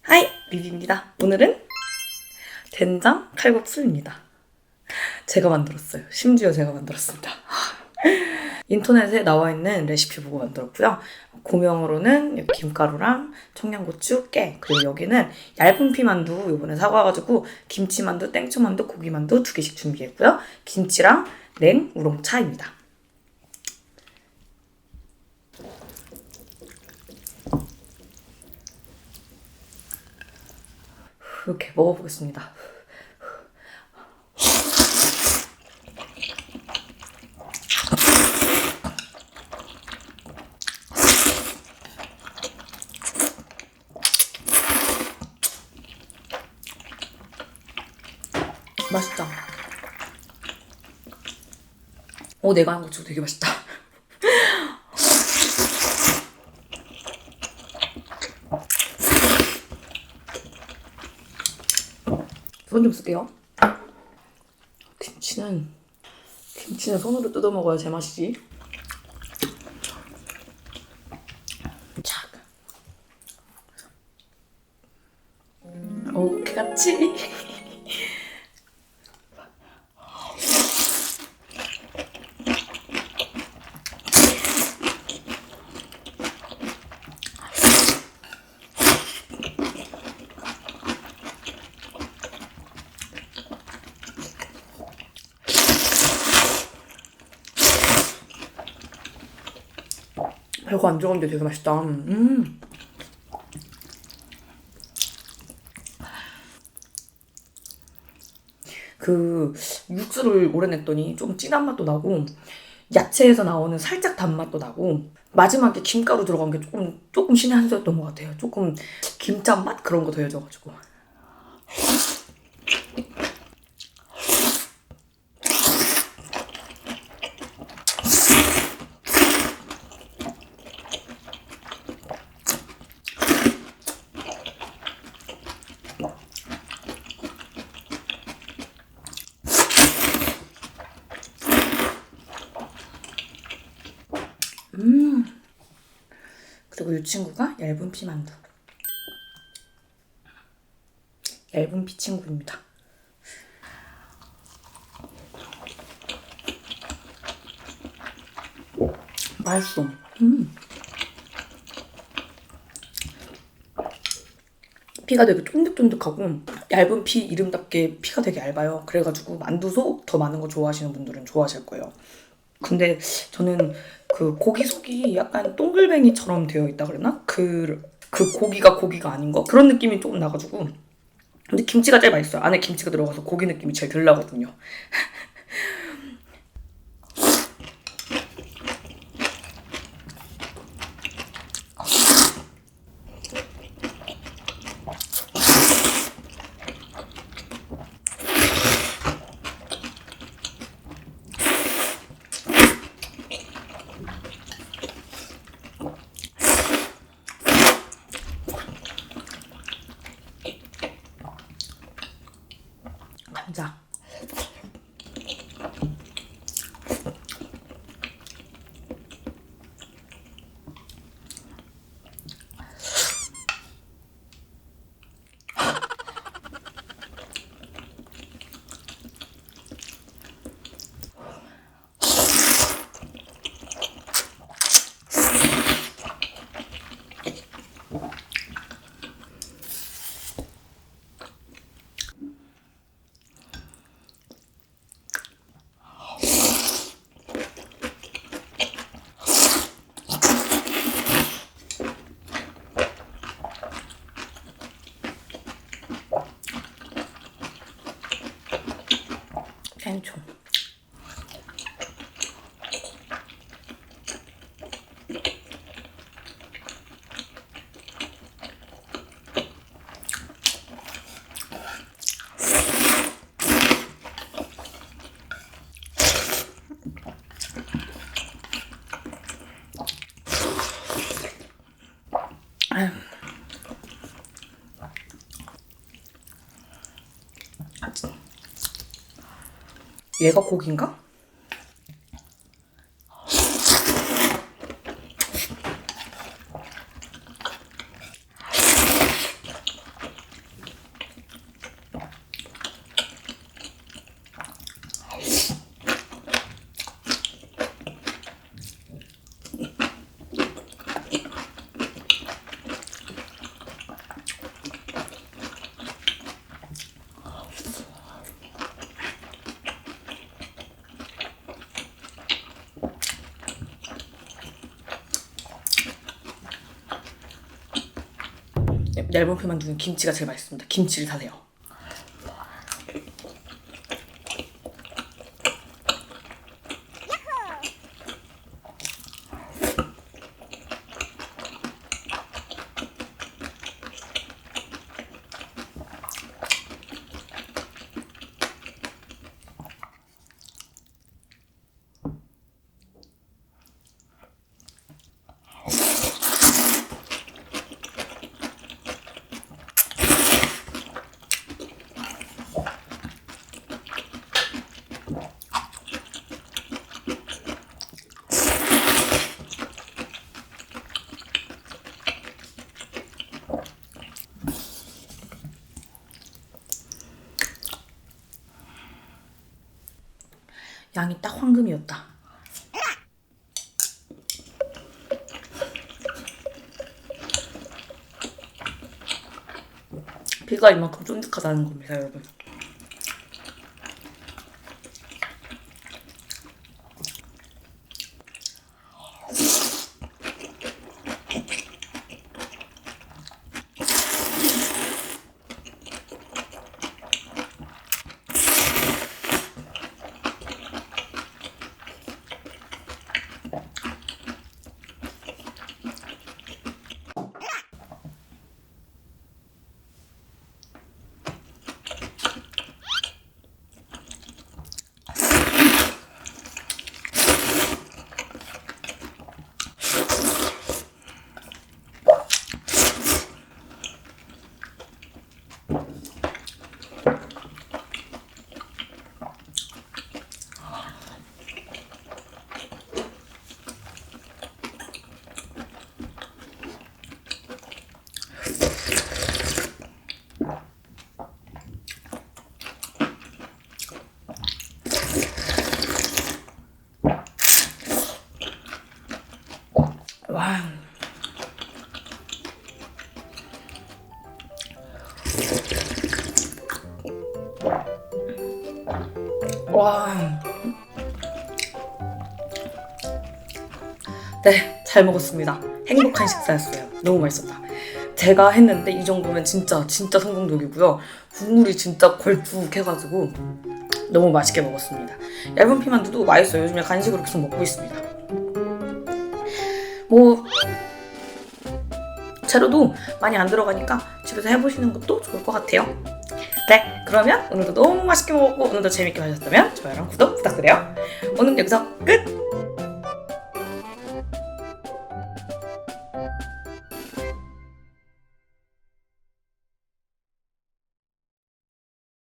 하이! 리비입니다. 오늘은 된장 칼국수입니다. 제가 만들었어요. 심지어 제가 만들었습니다. 인터넷에 나와 있는 레시피 보고 만들었고요. 고명으로는 여기 김가루랑 청양고추, 깨, 그리고 여기는 얇은 피만두 이번에 사과가지고 김치만두, 땡초만두, 고기만두 2개씩 준비했고요. 김치랑 냉 우롱차입니다. 이렇게 먹어보겠습니다. 맛있다. 내가 한 고추 되게 맛있다. 손 좀 쓸게요. 김치는 손으로 뜯어 먹어야 제맛이지. 착. 개같이. 별거 안 들어갔는데 되게 맛있다. 그 육수를 오래 냈더니 좀 진한 맛도 나고 야채에서 나오는 살짝 단맛도 나고 마지막에 김가루 들어간 게 조금 신의 한 수였던 것 같아요. 조금 김짠 맛 그런 거 더해져가지고. 그리고 이 친구가 얇은 피만두. 얇은 피 친구입니다. 맛있어. 피가 되게 쫀득쫀득하고 얇은 피 이름답게 피가 되게 얇아요. 그래가지고 만두속 더 많은 거 좋아하시는 분들은 좋아하실 거예요. 근데 저는 그 고기 속이 약간 동글뱅이처럼 되어 있다 그러나? 그 고기가 아닌 거? 그런 느낌이 조금 나가지고. 근데 김치가 제일 맛있어요. 안에 김치가 들어가서 고기 느낌이 제일 덜 나거든요. 감자. 땡초. 얘가 고기인가? 얇은 피 만두는 김치가 제일 맛있습니다. 김치를 사세요. 양이 딱 황금이었다. 피가 이만큼 쫀득하다는 겁니다, 여러분. 와. 와. 네, 잘 먹었습니다. 행복한 식사였어요. 너무 맛있었다. 제가 했는데 이 정도면 진짜 성공적이고요. 국물이 진짜 걸쭉해가지고 너무 맛있게 먹었습니다. 얇은 피만두도 맛있어요. 요즘에 간식으로 계속 먹고 있습니다. 뭐 재료도 많이 안 들어가니까 집에서 해보시는 것도 좋을 것 같아요. 네, 그러면 오늘도 너무 맛있게 먹었고 오늘도 재밌게 하셨다면 좋아요랑 구독 부탁드려요. 오늘 여기서 끝!